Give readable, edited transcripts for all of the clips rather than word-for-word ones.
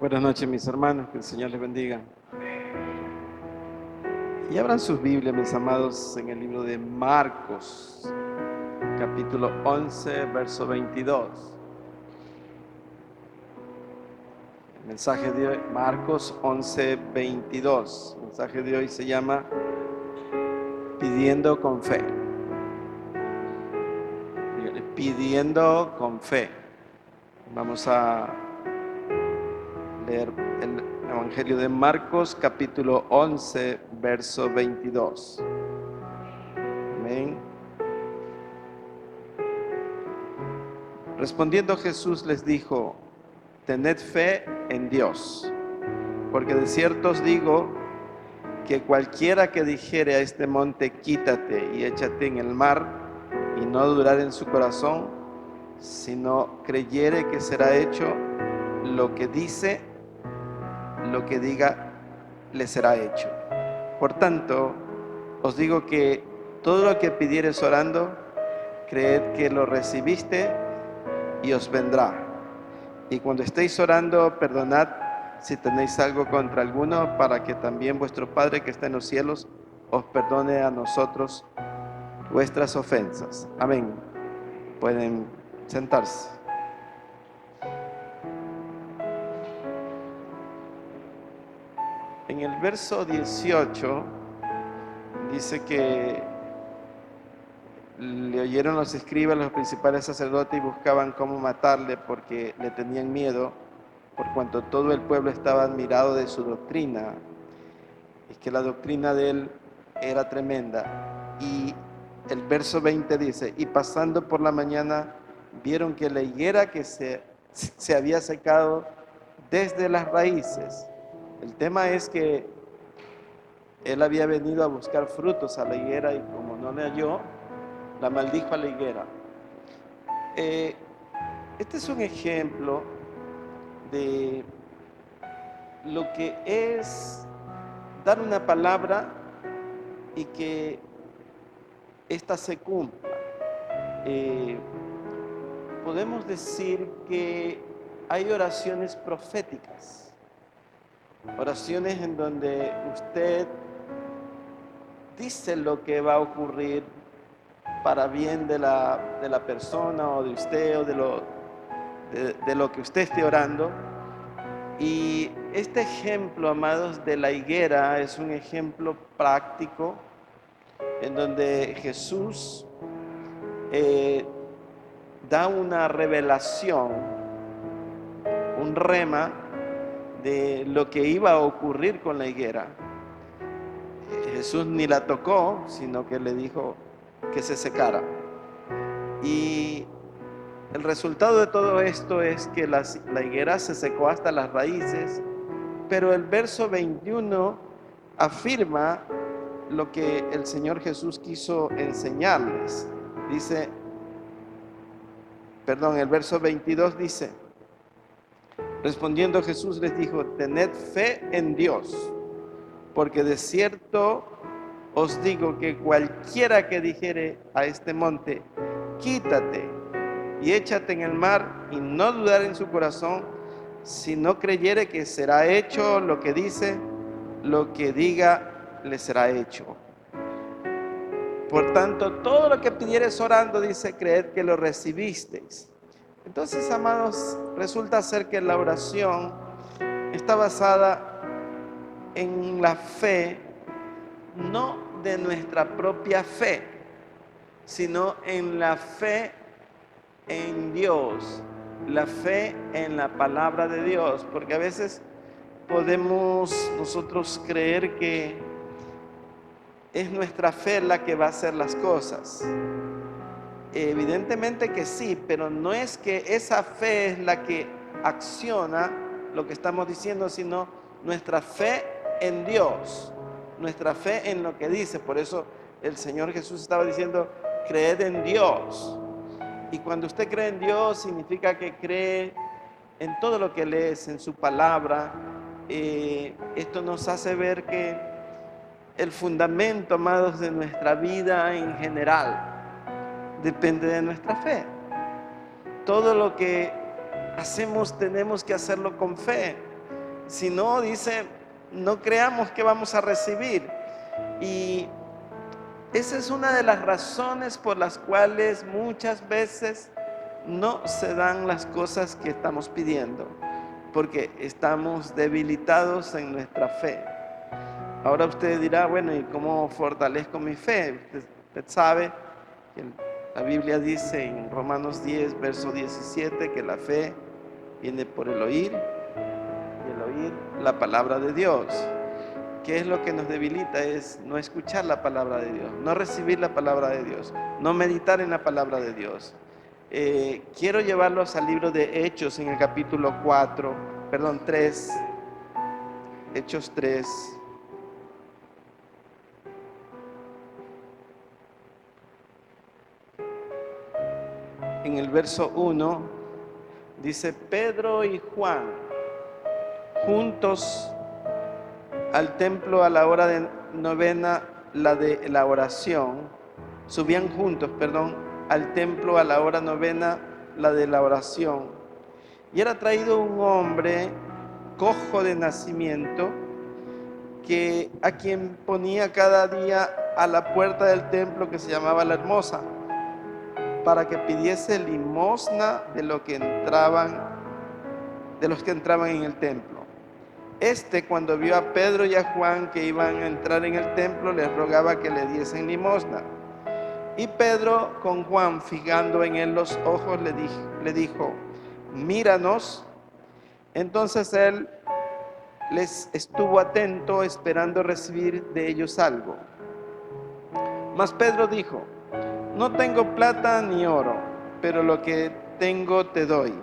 Buenas noches, mis hermanos, que el Señor les bendiga. Y abran sus Biblias, mis amados, en el libro de Marcos, capítulo 11, verso 22. El mensaje de hoy, Marcos 11, 22. El mensaje de hoy se llama Pidiendo con fe. Dígale, pidiendo con fe. Vamos a leer el Evangelio de Marcos, capítulo 11, verso 22. Amén. Respondiendo Jesús les dijo: tened fe en Dios, porque de cierto os digo que cualquiera que dijere a este monte, quítate y échate en el mar, y no dudar en su corazón, sino creyere que será hecho lo que dice, lo que diga, le será hecho. Por tanto, os digo que todo lo que pidiereis orando, creed que lo recibiste y os vendrá. Y cuando estéis orando, perdonad si tenéis algo contra alguno, para que también vuestro Padre que está en los cielos os perdone a nosotros vuestras ofensas. Amén. Pueden sentarse. En el verso 18 dice que le oyeron los escribas, los principales sacerdotes, y buscaban cómo matarle porque le tenían miedo, por cuanto todo el pueblo estaba admirado de su doctrina. Es que la doctrina de él era tremenda. Y el verso 20 dice: y pasando por la mañana vieron que la higuera que se había secado desde las raíces. El tema es que él había venido a buscar frutos a la higuera, y como no le halló, la maldijo a la higuera. Este es un ejemplo de lo que es dar una palabra y que ésta se cumpla. Podemos decir que hay oraciones proféticas, oraciones en donde usted dice lo que va a ocurrir para bien de la persona o de usted o de lo que usted esté orando. Y este ejemplo, amados, de la higuera es un ejemplo práctico en donde Jesús da una revelación, un rema de lo que iba a ocurrir con la higuera. Jesús ni la tocó, sino que le dijo que se secara. Y el resultado de todo esto es que la higuera se secó hasta las raíces, pero el verso 21 afirma lo que el Señor Jesús quiso enseñarles. El verso 22 dice: respondiendo Jesús les dijo: tened fe en Dios, porque de cierto os digo que cualquiera que dijere a este monte, quítate y échate en el mar, y no dudar en su corazón, si no creyere que será hecho lo que dice, lo que diga, le será hecho. Por tanto, todo lo que pidieres orando, dice, creed que lo recibisteis. Entonces, amados, resulta ser que la oración está basada en la fe, no de nuestra propia fe, sino en la fe en Dios, la fe en la palabra de Dios, porque a veces podemos nosotros creer que es nuestra fe la que va a hacer las cosas. Evidentemente que sí, pero no es que esa fe es la que acciona lo que estamos diciendo, sino nuestra fe en Dios, nuestra fe en lo que dice. Por eso el Señor Jesús estaba diciendo: creed en Dios. Y cuando usted cree en Dios, significa que cree en todo lo que lees, en su palabra. Esto nos hace ver que el fundamento, amados, de nuestra vida en general depende de nuestra fe. Todo lo que hacemos tenemos que hacerlo con fe. Si no, dice, no creamos que vamos a recibir. Y esa es una de las razones por las cuales muchas veces no se dan las cosas que estamos pidiendo, porque estamos debilitados en nuestra fe. Ahora usted dirá, bueno, ¿y cómo fortalezco mi fe? Usted sabe que la Biblia dice en Romanos 10, verso 17, que la fe viene por el oír, y el oír la palabra de Dios. ¿Qué es lo que nos debilita? Es no escuchar la palabra de Dios, no recibir la palabra de Dios, no meditar en la palabra de Dios. Quiero llevarlos al libro de Hechos en el capítulo 3, Hechos 3. En el verso 1 dice: Pedro y Juan juntos al templo a la hora de novena, la de la oración, subían juntos, al templo a la hora novena, la de la oración. Y era traído un hombre cojo de nacimiento, a quien ponía cada día a la puerta del templo, que se llamaba La Hermosa, para que pidiese limosna de los que entraban en el templo. Cuando vio a Pedro y a Juan que iban a entrar en el templo, les rogaba que le diesen limosna. Y Pedro, con Juan fijando en él los ojos, le dijo: míranos. Entonces él les estuvo atento, esperando recibir de ellos algo. Mas Pedro dijo: no tengo plata ni oro, pero lo que tengo te doy.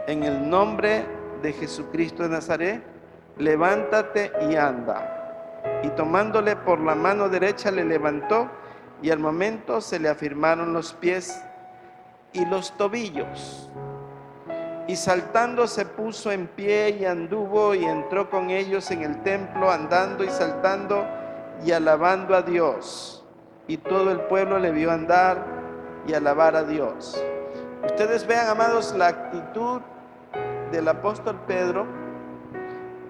En el nombre de Jesucristo de Nazaret, levántate y anda. Y tomándole por la mano derecha le levantó, y al momento se le afirmaron los pies y los tobillos. Y saltando se puso en pie y anduvo y entró con ellos en el templo, andando y saltando y alabando a Dios. Y todo el pueblo le vio andar y alabar a Dios. Ustedes vean, amados, la actitud del apóstol Pedro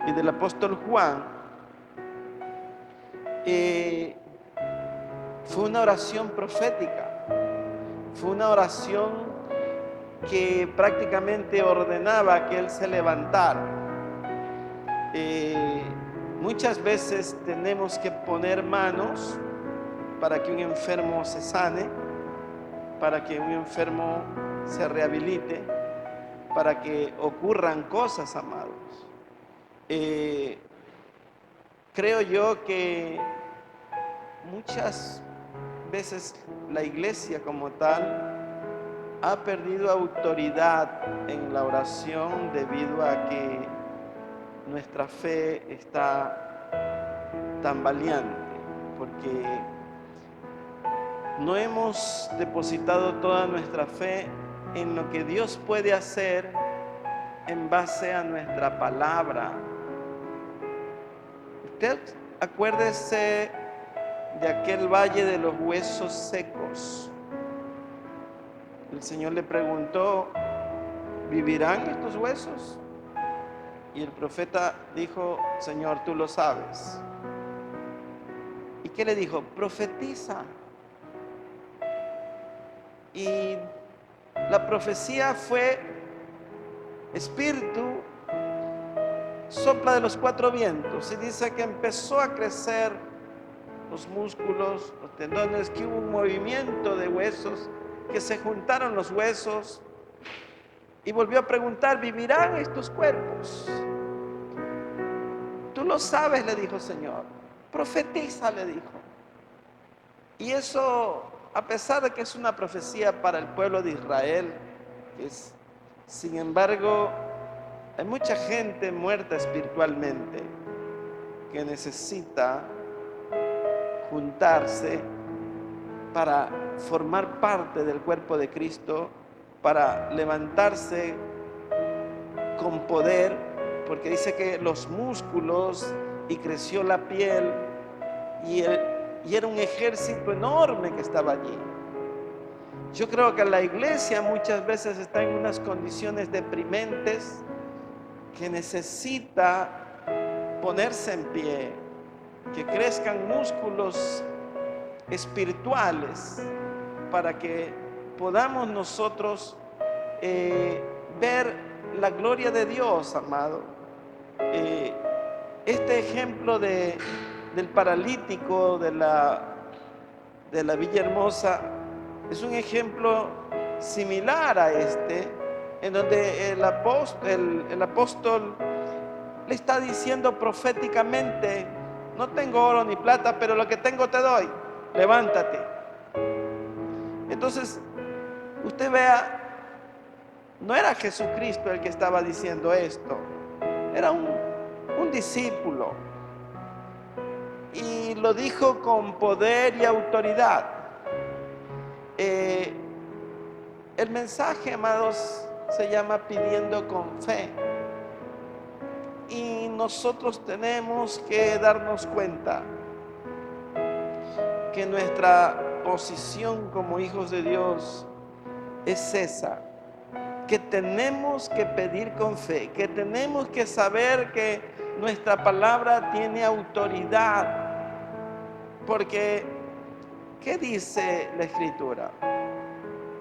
y del apóstol Juan. Fue una oración profética, fue una oración que prácticamente ordenaba que él se levantara. Muchas veces tenemos que poner manos para que un enfermo se sane, para que un enfermo se rehabilite, para que ocurran cosas, amados. Creo yo que muchas veces la iglesia como tal ha perdido autoridad en la oración debido a que nuestra fe está tambaleante, porque no hemos depositado toda nuestra fe en lo que Dios puede hacer en base a nuestra palabra. Usted acuérdese de aquel valle de los huesos secos. El Señor le preguntó: ¿vivirán estos huesos? Y el profeta dijo: Señor, tú lo sabes. ¿Y qué le dijo? Profetiza. Y la profecía fue: Espíritu, sopla de los cuatro vientos. Y dice que empezó a crecer los músculos, los tendones, que hubo un movimiento de huesos, que se juntaron los huesos. Y volvió a preguntar: ¿vivirán estos cuerpos? Tú lo sabes, le dijo el Señor. Profetiza, le dijo. Y eso, a pesar de que es una profecía para el pueblo de Israel, sin embargo, hay mucha gente muerta espiritualmente que necesita juntarse para formar parte del cuerpo de Cristo, para levantarse con poder, porque dice que los músculos y creció la piel y era un ejército enorme que estaba allí. Yo creo que la iglesia muchas veces está en unas condiciones deprimentes que necesita ponerse en pie, que crezcan músculos espirituales para que podamos nosotros ver la gloria de Dios, amado. Este ejemplo del paralítico de la Villahermosa es un ejemplo similar a este, en donde el apóstol le está diciendo proféticamente: no tengo oro ni plata, pero lo que tengo te doy, levántate. Entonces, usted vea, no era Jesucristo el que estaba diciendo esto, era un discípulo, y lo dijo con poder y autoridad. El mensaje, amados, se llama pidiendo con fe, y nosotros tenemos que darnos cuenta que nuestra posición como hijos de Dios es esa, que tenemos que pedir con fe, que tenemos que saber que nuestra palabra tiene autoridad, porque ¿qué dice la Escritura?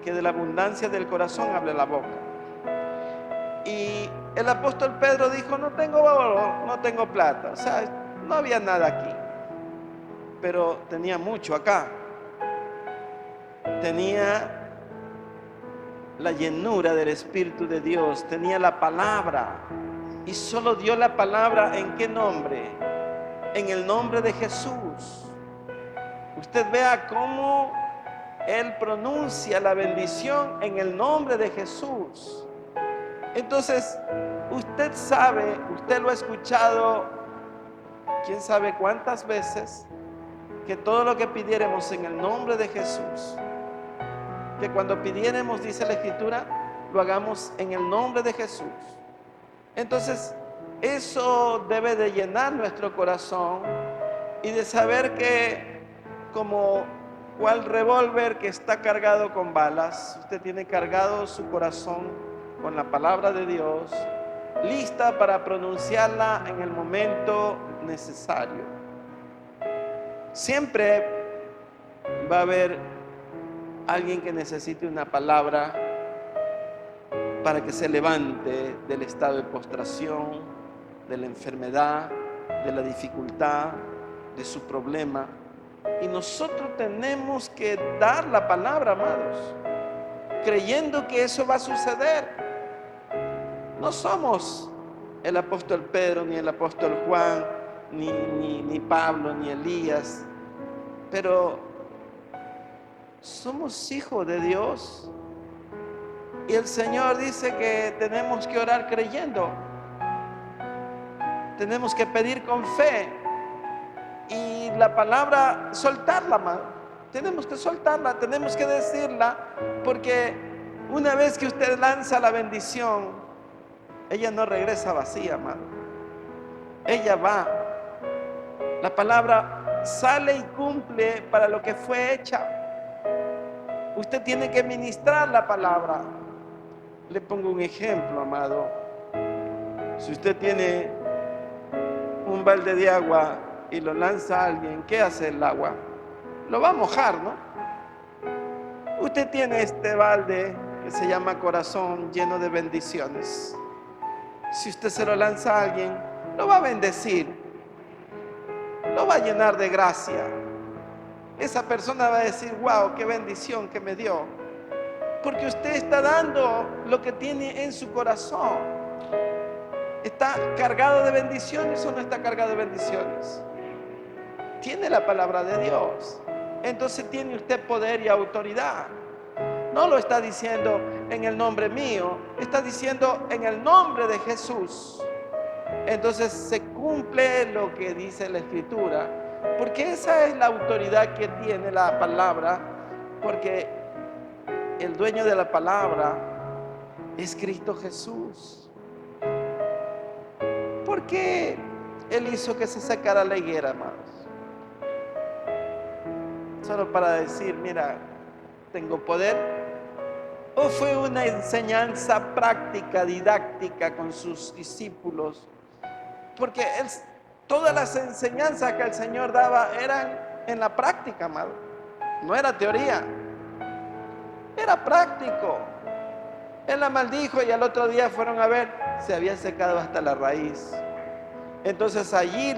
Que de la abundancia del corazón habla la boca. Y el apóstol Pedro dijo: no tengo oro, no tengo plata. O sea, no había nada aquí, pero tenía mucho acá. Tenía la llenura del Espíritu de Dios, tenía la palabra, y solo dio la palabra. ¿En qué nombre? En el nombre de Jesús. Usted vea cómo él pronuncia la bendición en el nombre de Jesús. Entonces, usted sabe, usted lo ha escuchado quién sabe cuántas veces, que todo lo que pidiéramos en el nombre de Jesús, que cuando pidiéramos, dice la Escritura, lo hagamos en el nombre de Jesús. Entonces, eso debe de llenar nuestro corazón, y de saber que, como cual revólver que está cargado con balas, usted tiene cargado su corazón con la palabra de Dios, lista para pronunciarla en el momento necesario. Siempre va a haber alguien que necesite una palabra para que se levante del estado de postración, de la enfermedad, de la dificultad, de su problema. Y nosotros tenemos que dar la palabra, amados, creyendo que eso va a suceder. No somos el apóstol Pedro, ni el apóstol Juan, ni Pablo, ni Elías, pero somos hijos de Dios. Y el Señor dice que tenemos que orar creyendo, tenemos que pedir con fe, y la palabra soltarla, amado. Tenemos que soltarla, tenemos que decirla, porque una vez que usted lanza la bendición, ella no regresa vacía, amado. Ella va. La palabra sale y cumple para lo que fue hecha. Usted tiene que ministrar la palabra. Le pongo un ejemplo, amado. Si usted tiene un balde de agua y lo lanza a alguien, ¿qué hace el agua? Lo va a mojar, ¿no? Usted tiene este balde que se llama corazón, lleno de bendiciones. Si usted se lo lanza a alguien, lo va a bendecir, lo va a llenar de gracia. Esa persona va a decir: wow, qué bendición que me dio, porque usted está dando lo que tiene en su corazón. ¿Está cargado de bendiciones o no está cargado de bendiciones? Tiene la palabra de Dios, entonces tiene usted poder y autoridad. No lo está diciendo en el nombre mío, está diciendo en el nombre de Jesús. Entonces se cumple lo que dice la Escritura, porque esa es la autoridad que tiene la palabra, porque el dueño de la palabra es Cristo Jesús. ¿Por qué Él hizo que se secara la higuera, amados? Solo para decir: mira, tengo poder. ¿O fue una enseñanza práctica, didáctica con sus discípulos? Porque todas las enseñanzas que el Señor daba eran en la práctica, amado. No era teoría, era práctico. Él la maldijo y al otro día fueron a ver, se había secado hasta la raíz. Entonces allí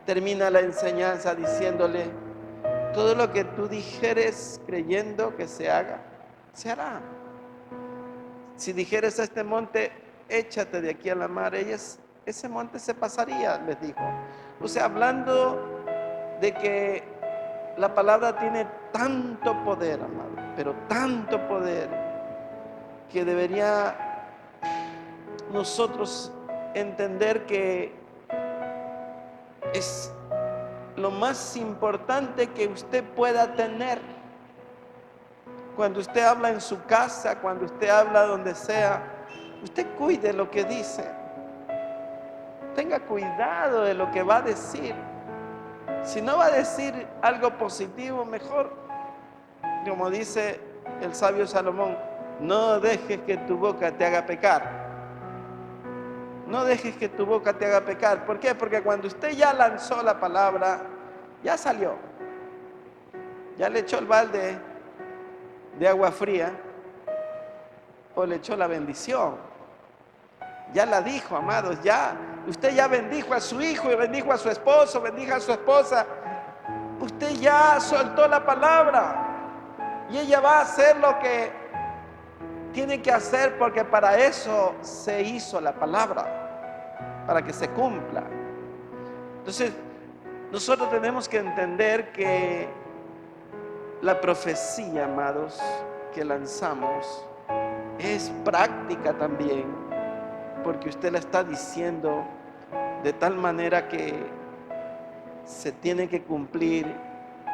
termina la enseñanza diciéndole: todo lo que tú dijeres creyendo que se haga, se hará. Si dijeres a este monte, échate de aquí a la mar, ese monte se pasaría, les dijo. O sea, hablando de que la palabra tiene tanto poder, amado, pero tanto poder, que debería nosotros entender que es lo más importante que usted pueda tener. Cuando usted habla en su casa, cuando usted habla donde sea, usted cuide lo que dice. Tenga cuidado de lo que va a decir. Si no va a decir algo positivo, mejor, como dice el sabio Salomón, no dejes que tu boca te haga pecar. No dejes que tu boca te haga pecar. ¿Por qué? Porque cuando usted ya lanzó la palabra, ya salió. Ya le echó el balde de agua fría o le echó la bendición. Ya la dijo, amados, ya. Usted ya bendijo a su hijo y bendijo a su esposo, bendijo a su esposa. Usted ya soltó la palabra y ella va a hacer lo que tiene que hacer, porque para eso se hizo la palabra, para que se cumpla. Entonces, nosotros tenemos que entender que la profecía, amados, que lanzamos es práctica también, porque usted la está diciendo de tal manera que se tiene que cumplir,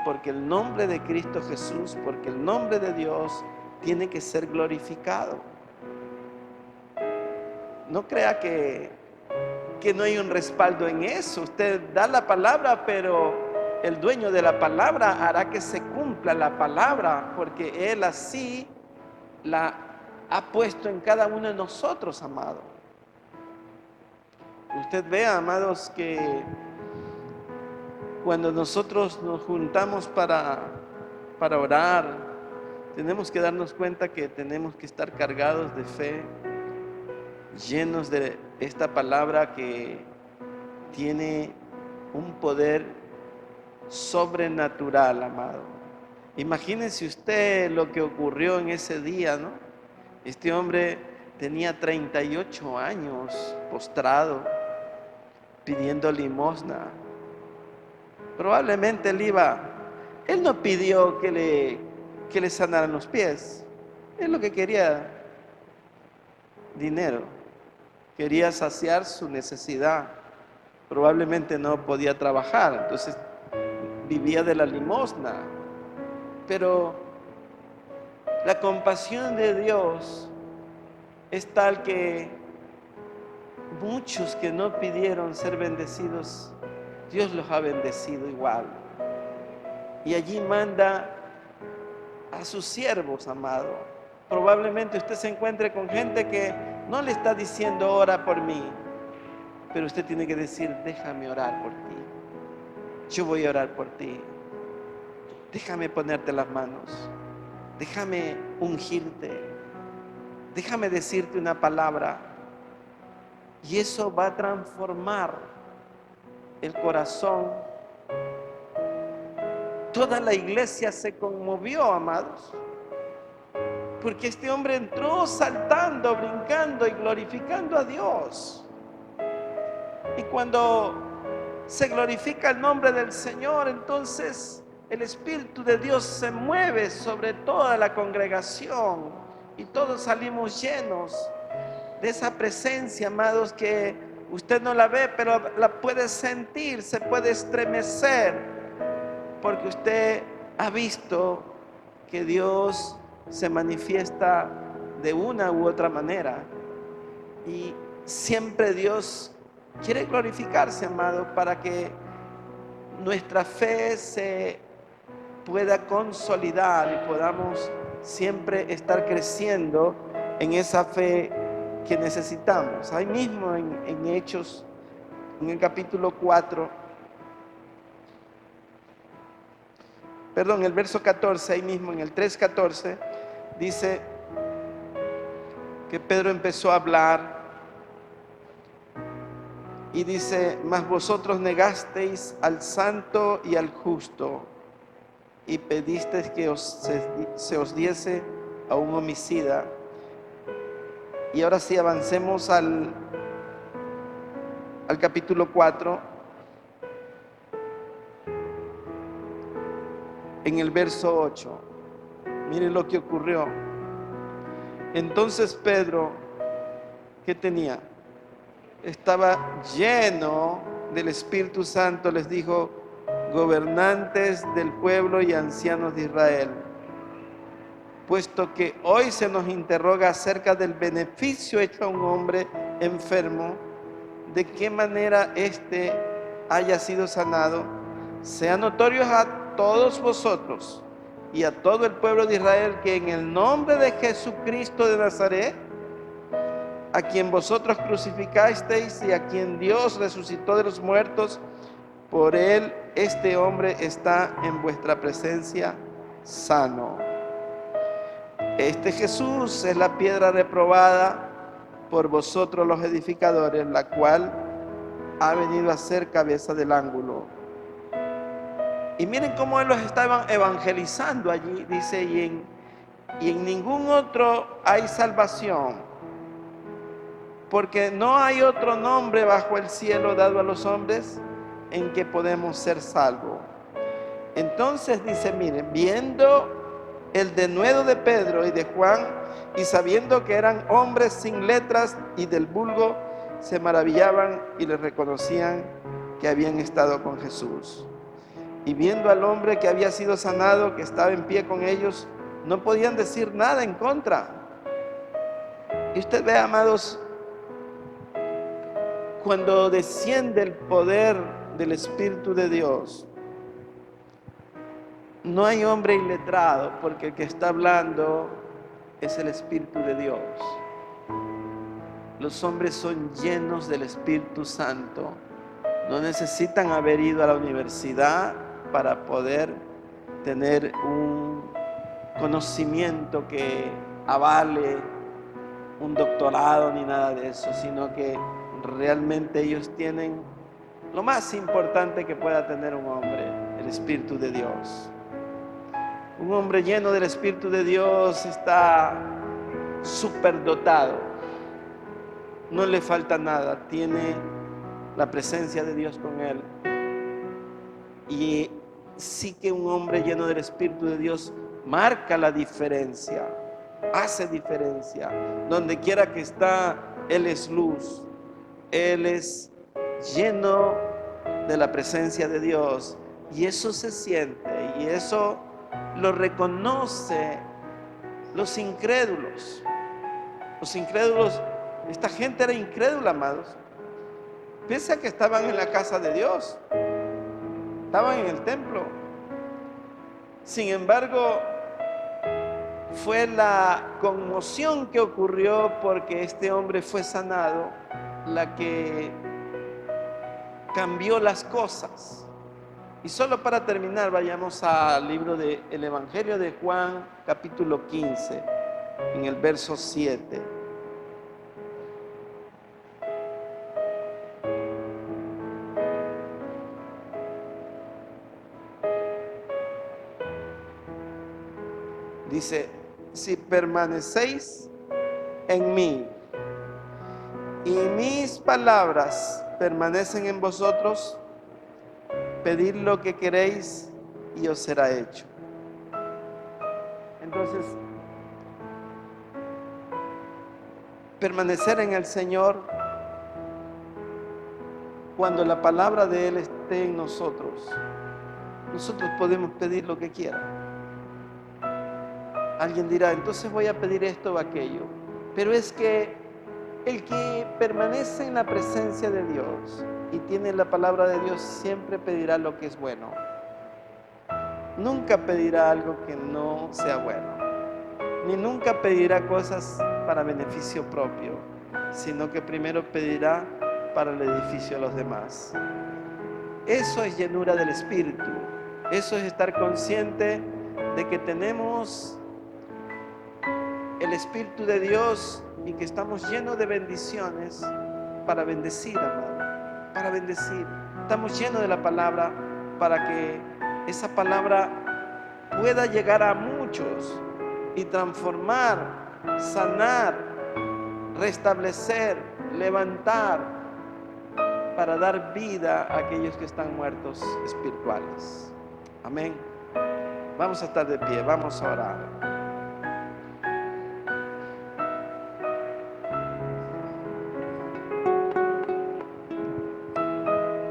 porque el nombre de Cristo Jesús, porque el nombre de Dios tiene que ser glorificado. No crea que no hay un respaldo en eso. Usted da la palabra, pero el dueño de la palabra hará que se cumpla la palabra, porque Él así la ha puesto en cada uno de nosotros, amado. Usted vea, amados, que cuando nosotros nos juntamos para orar, tenemos que darnos cuenta que tenemos que estar cargados de fe, llenos de esta palabra que tiene un poder sobrenatural, amado. Imagínense usted lo que ocurrió en ese día, ¿no? Este hombre tenía 38 años postrado, pidiendo limosna. Probablemente él no pidió que le sanaran los pies. Él lo que quería, dinero. Quería saciar su necesidad. Probablemente no podía trabajar, entonces vivía de la limosna. Pero la compasión de Dios es tal que muchos que no pidieron ser bendecidos, Dios los ha bendecido igual. Y allí manda a sus siervos, amado. Probablemente usted se encuentre con gente que no le está diciendo ora por mí, pero usted tiene que decir: déjame orar por ti. Yo voy a orar por ti. Déjame ponerte las manos. Déjame ungirte. Déjame decirte una palabra. Y eso va a transformar el corazón. Toda la iglesia se conmovió, amados, porque este hombre entró saltando, brincando y glorificando a Dios. Y cuando se glorifica el nombre del Señor, entonces el Espíritu de Dios se mueve sobre toda la congregación y todos salimos llenos de esa presencia, amados, que usted no la ve, pero la puede sentir, se puede estremecer, porque usted ha visto que Dios se manifiesta de una u otra manera. Y siempre Dios quiere glorificarse, amado, para que nuestra fe se pueda consolidar y podamos siempre estar creciendo en esa fe que necesitamos. Ahí mismo en Hechos, en el capítulo 4, perdón, el verso 14, ahí mismo en el 3:14, dice que Pedro empezó a hablar y dice: mas vosotros negasteis al santo y al justo y pedisteis que se os diese a un homicida. Y ahora sí, avancemos al capítulo 4, en el verso 8. Miren lo que ocurrió. Entonces Pedro, ¿qué tenía? Estaba lleno del Espíritu Santo, les dijo: gobernantes del pueblo y ancianos de Israel, puesto que hoy se nos interroga acerca del beneficio hecho a un hombre enfermo, de qué manera éste haya sido sanado, sea notorio a todos vosotros y a todo el pueblo de Israel que en el nombre de Jesucristo de Nazaret, a quien vosotros crucificasteis y a quien Dios resucitó de los muertos, por él este hombre está en vuestra presencia sano. Este Jesús es la piedra reprobada por vosotros los edificadores, la cual ha venido a ser cabeza del ángulo. Y miren cómo él los estaba evangelizando allí, dice: y en ningún otro hay salvación, porque no hay otro nombre bajo el cielo dado a los hombres en que podemos ser salvos. Entonces dice, miren, viendo el denuedo de Pedro y de Juan, y sabiendo que eran hombres sin letras y del vulgo, se maravillaban y les reconocían que habían estado con Jesús. Y viendo al hombre que había sido sanado, que estaba en pie con ellos, no podían decir nada en contra. Y usted ve, amados, cuando desciende el poder del Espíritu de Dios, no hay hombre iletrado, porque el que está hablando es el Espíritu de Dios. Los hombres son llenos del Espíritu Santo. No necesitan haber ido a la universidad para poder tener un conocimiento que avale un doctorado ni nada de eso, sino que realmente ellos tienen lo más importante que pueda tener un hombre: el Espíritu de Dios. Un hombre lleno del Espíritu de Dios está superdotado, no le falta nada, tiene la presencia de Dios con él. Y sí que un hombre lleno del Espíritu de Dios marca la diferencia, hace diferencia. Donde quiera que está, él es luz, él es lleno de la presencia de Dios, y eso se siente, y eso lo reconoce los incrédulos. Los incrédulos, esta gente era incrédula, amados. Piensa que estaban en la casa de Dios, estaban en el templo. Sin embargo, fue la conmoción que ocurrió porque este hombre fue sanado la que cambió las cosas. Y solo para terminar, vayamos al libro del Evangelio de Juan, capítulo 15, en el verso 7. Dice: si permanecéis en mí y mis palabras permanecen en vosotros, pedid lo que queréis y os será hecho. Entonces, permanecer en el Señor, cuando la palabra de Él esté en nosotros, nosotros podemos pedir lo que quiera. Alguien dirá: entonces voy a pedir esto o aquello. Pero es que el que permanece en la presencia de Dios y tiene la palabra de Dios siempre pedirá lo que es bueno. Nunca pedirá algo que no sea bueno. ni nunca pedirá cosas para beneficio propio, sino que primero pedirá para el edificio de los demás. Eso es llenura del Espíritu. Eso es estar consciente de que tenemos el Espíritu de Dios y que estamos llenos de bendiciones para bendecir, amado, para bendecir. Estamos llenos de la palabra para que esa palabra pueda llegar a muchos y transformar, sanar, restablecer, levantar, para dar vida a aquellos que están muertos espirituales. Amén. Vamos a estar de pie, vamos a orar.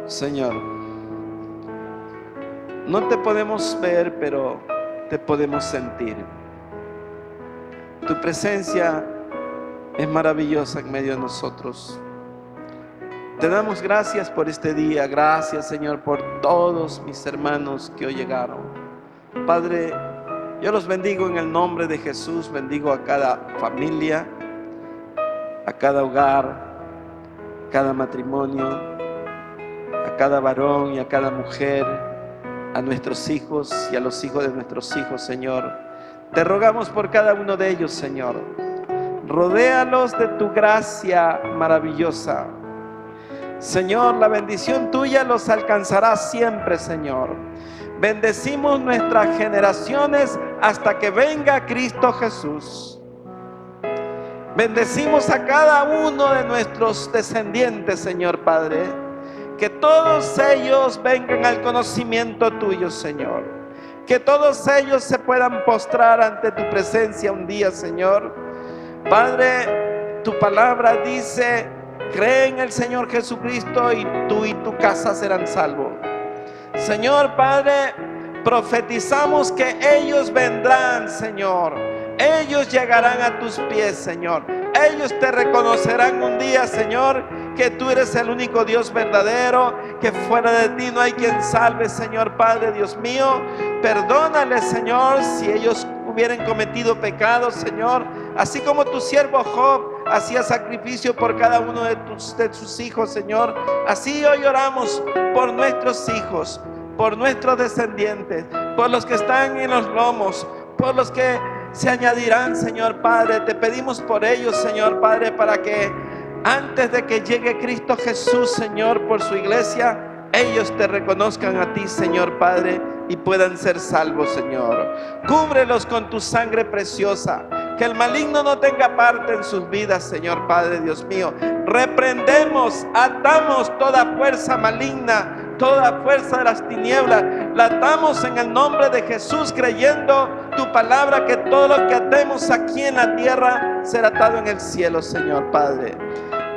Señor, no te podemos ver, pero te podemos sentir. Tu presencia es maravillosa en medio de nosotros. Te damos gracias por este día. Gracias, Señor, por todos mis hermanos que hoy llegaron. Padre, yo los bendigo en el nombre de Jesús. Bendigo a cada familia, a cada hogar, a cada matrimonio, a cada varón y a cada mujer, a nuestros hijos y a los hijos de nuestros hijos, Señor. Te rogamos por cada uno de ellos, Señor. Rodéalos de tu gracia maravillosa. Señor, la bendición tuya los alcanzará siempre, Señor. Bendecimos nuestras generaciones hasta que venga Cristo Jesús. Bendecimos a cada uno de nuestros descendientes, Señor Padre. Que todos ellos vengan al conocimiento tuyo, Señor. Que todos ellos se puedan postrar ante tu presencia un día, Señor. Padre, tu palabra dice: cree en el Señor Jesucristo y tú y tu casa serán salvos. Señor Padre, profetizamos que ellos vendrán, Señor. Ellos llegarán a tus pies, Señor. Ellos te reconocerán un día, Señor, que tú eres el único Dios verdadero, que fuera de ti no hay quien salve, Señor Padre, Dios mío. Perdónales, Señor, si ellos hubieran cometido pecados, Señor, así como tu siervo Job hacía sacrificio por cada uno de sus hijos, Señor. Así hoy oramos por nuestros hijos, por nuestros descendientes, por los que están en los lomos, por los que se añadirán, Señor Padre. Te pedimos por ellos, Señor Padre, para que antes de que llegue Cristo Jesús, Señor, por su iglesia, ellos te reconozcan a ti, Señor Padre, y puedan ser salvos, Señor. Cúbrelos con tu sangre preciosa. Que el maligno no tenga parte en sus vidas, Señor Padre, Dios mío. Reprendemos, atamos toda fuerza maligna, toda fuerza de las tinieblas. La atamos en el nombre de Jesús, creyendo tu palabra, que todo lo que atemos aquí en la tierra será atado en el cielo, Señor Padre.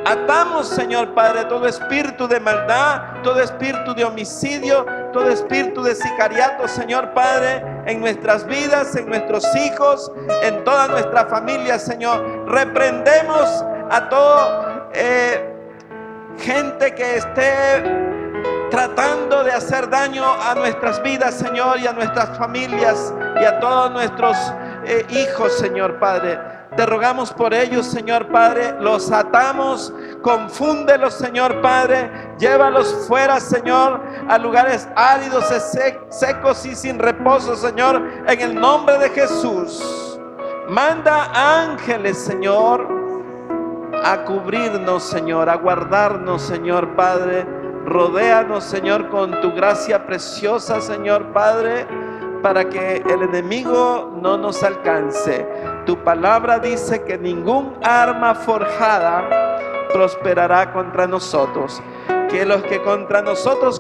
Atamos, Señor Padre, todo espíritu de maldad, todo espíritu de homicidio, todo espíritu de sicariato, Señor Padre, en nuestras vidas, en nuestros hijos, en toda nuestra familia, Señor. Reprendemos a todo gente que esté tratando de hacer daño a nuestras vidas, Señor, y a nuestras familias y a todos nuestros hijos, Señor Padre. Te rogamos por ellos, Señor Padre. Los atamos, confúndelos, Señor Padre. Llévalos fuera, Señor, a lugares áridos, secos y sin reposo, Señor, en el nombre de Jesús. Manda ángeles, Señor, a cubrirnos, Señor, a guardarnos, Señor Padre. Rodéanos, Señor, con tu gracia preciosa, Señor Padre, para que el enemigo no nos alcance. Tu palabra dice que ningún arma forjada prosperará contra nosotros. Que los que contra nosotros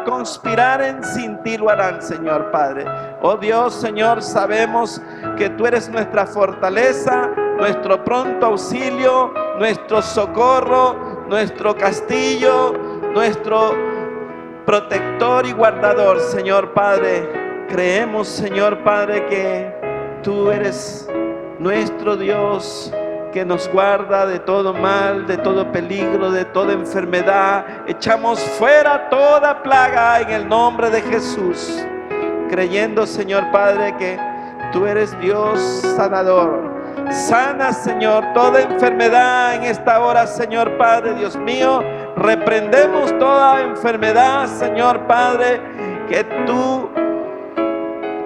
conspiraren sin ti lo harán, Señor Padre. Oh Dios, Señor, sabemos que tú eres nuestra fortaleza, nuestro pronto auxilio, nuestro socorro, nuestro castillo, nuestro protector y guardador, Señor Padre. Creemos, Señor Padre, que tú eres nuestro Dios, que nos guarda de todo mal, de todo peligro, de toda enfermedad. Echamos fuera toda plaga en el nombre de Jesús, creyendo, Señor Padre, que tú eres Dios sanador. Sana, Señor, toda enfermedad en esta hora, Señor Padre, Dios mío. Reprendemos toda enfermedad, Señor Padre, que tú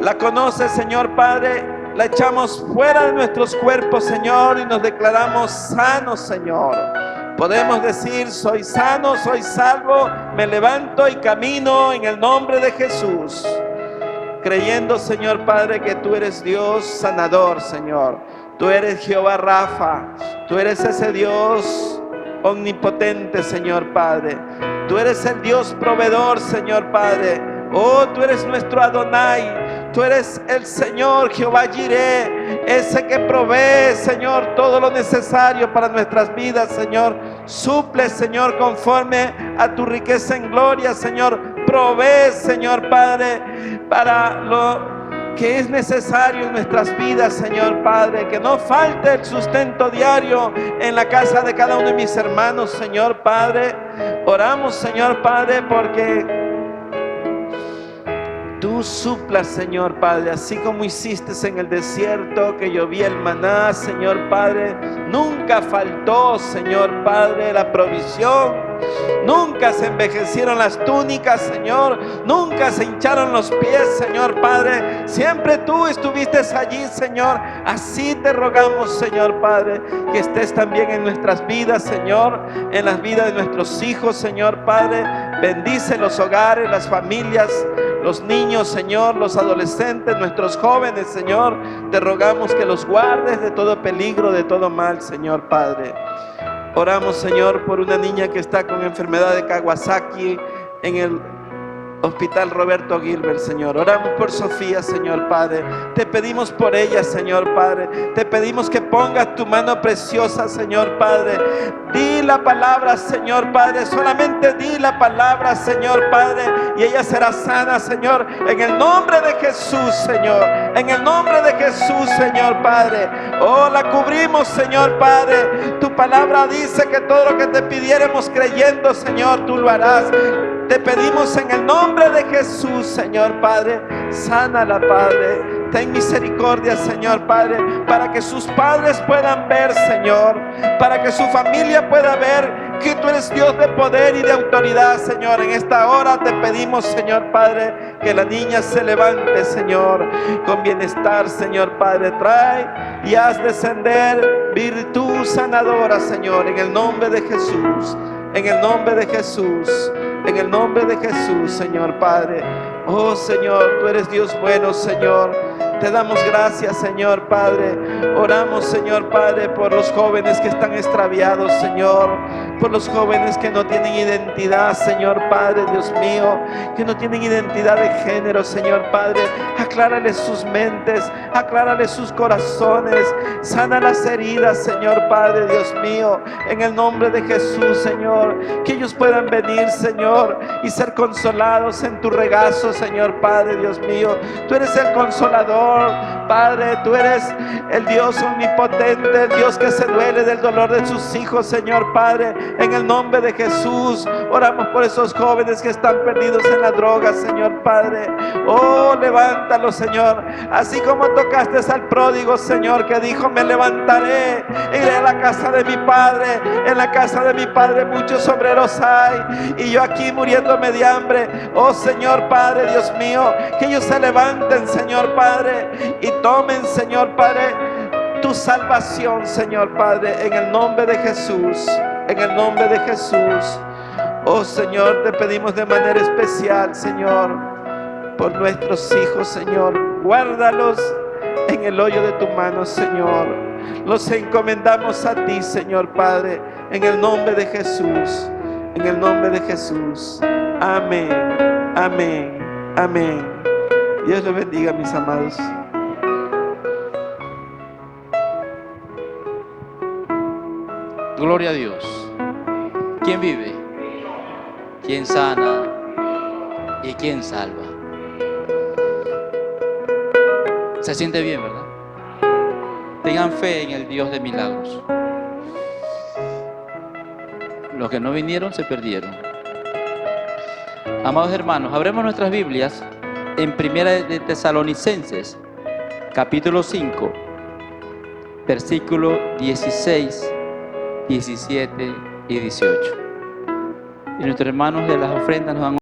la conoces, Señor Padre. La echamos fuera de nuestros cuerpos, Señor, y nos declaramos sanos, Señor. Podemos decir: soy sano, soy salvo, me levanto y camino en el nombre de Jesús. Creyendo, Señor Padre, que tú eres Dios sanador, Señor. Tú eres Jehová Rafa. Tú eres ese Dios omnipotente, Señor Padre. Tú eres el Dios proveedor, Señor Padre. Oh, tú eres nuestro Adonai. Tú eres el Señor Jehová Jireh, ese que provee, Señor, todo lo necesario para nuestras vidas, Señor. Suple, Señor, conforme a tu riqueza en gloria, Señor. Provee, Señor Padre, para lo que es necesario en nuestras vidas, Señor Padre. Que no falte el sustento diario en la casa de cada uno de mis hermanos, Señor Padre. Oramos, Señor Padre, porque tú suplas, Señor Padre, así como hiciste en el desierto, que llovía el maná, Señor Padre. Nunca faltó, Señor Padre, la provisión. Nunca se envejecieron las túnicas, Señor. Nunca se hincharon los pies, Señor Padre. Siempre tú estuviste allí, Señor. Así te rogamos, Señor Padre, que estés también en nuestras vidas, Señor, en las vidas de nuestros hijos, Señor Padre. Bendice los hogares, las familias, los niños, Señor, los adolescentes, nuestros jóvenes, Señor. Te rogamos que los guardes de todo peligro, de todo mal, Señor Padre. Oramos, Señor, por una niña que está con enfermedad de Kawasaki en el Hospital Roberto Gilbert, Señor. Oramos por Sofía, Señor Padre. Te pedimos por ella, Señor Padre. Te pedimos que pongas tu mano preciosa, Señor Padre. Di la palabra, Señor Padre. Solamente di la palabra, Señor Padre, y ella será sana, Señor. En el nombre de Jesús, Señor. En el nombre de Jesús, Señor Padre. Oh, la cubrimos, Señor Padre. Tu palabra dice que todo lo que te pidiéramos creyendo, Señor, tú lo harás. Te pedimos en el nombre de Jesús, Señor Padre. Sánala, Padre. Ten misericordia, Señor Padre, para que sus padres puedan ver, Señor, para que su familia pueda ver que tú eres Dios de poder y de autoridad, Señor. En esta hora te pedimos, Señor Padre, que la niña se levante, Señor, con bienestar, Señor Padre. Trae y haz descender virtud sanadora, Señor, en el nombre de Jesús. En el nombre de Jesús. En el nombre de Jesús, Señor Padre. Oh, Señor, tú eres Dios bueno, Señor. Te damos gracias, Señor Padre. Oramos, Señor Padre, por los jóvenes que están extraviados, Señor. Por los jóvenes que no tienen identidad, Señor Padre, Dios mío. Que no tienen identidad de género, Señor Padre. Aclárales sus mentes, aclárales sus corazones. Sana las heridas, Señor Padre, Dios mío. En el nombre de Jesús, Señor. Que ellos puedan venir, Señor, y ser consolados en tu regazo, Señor Padre, Dios mío. Tú eres el consolador, Padre. Tú eres el Dios omnipotente, el Dios que se duele del dolor de sus hijos, Señor Padre. En el nombre de Jesús, oramos por esos jóvenes que están perdidos en la droga, Señor Padre. Oh, levántalos, Señor. Así como tocaste al pródigo, Señor, que dijo: me levantaré, iré a la casa de mi Padre. En la casa de mi Padre muchos obreros hay, y yo aquí muriéndome de hambre. Oh, Señor Padre, Dios mío, que ellos se levanten, Señor Padre, y tomen, Señor Padre, tu salvación, Señor Padre, en el nombre de Jesús. En el nombre de Jesús. Oh, Señor, te pedimos de manera especial, Señor, por nuestros hijos, Señor. Guárdalos en el hoyo de tu mano, Señor. Los encomendamos a ti, Señor Padre, en el nombre de Jesús. En el nombre de Jesús. Amén. Amén. Amén. Dios los bendiga, mis amados. Gloria a Dios. ¿Quién vive? ¿Quién sana? ¿Y quién salva? Se siente bien, ¿verdad? Tengan fe en el Dios de milagros. Los que no vinieron se perdieron. Amados hermanos, abremos nuestras Biblias en Primera de Tesalonicenses, capítulo 5, versículos 16, 17 y 18. Y nuestros hermanos de las ofrendas nos han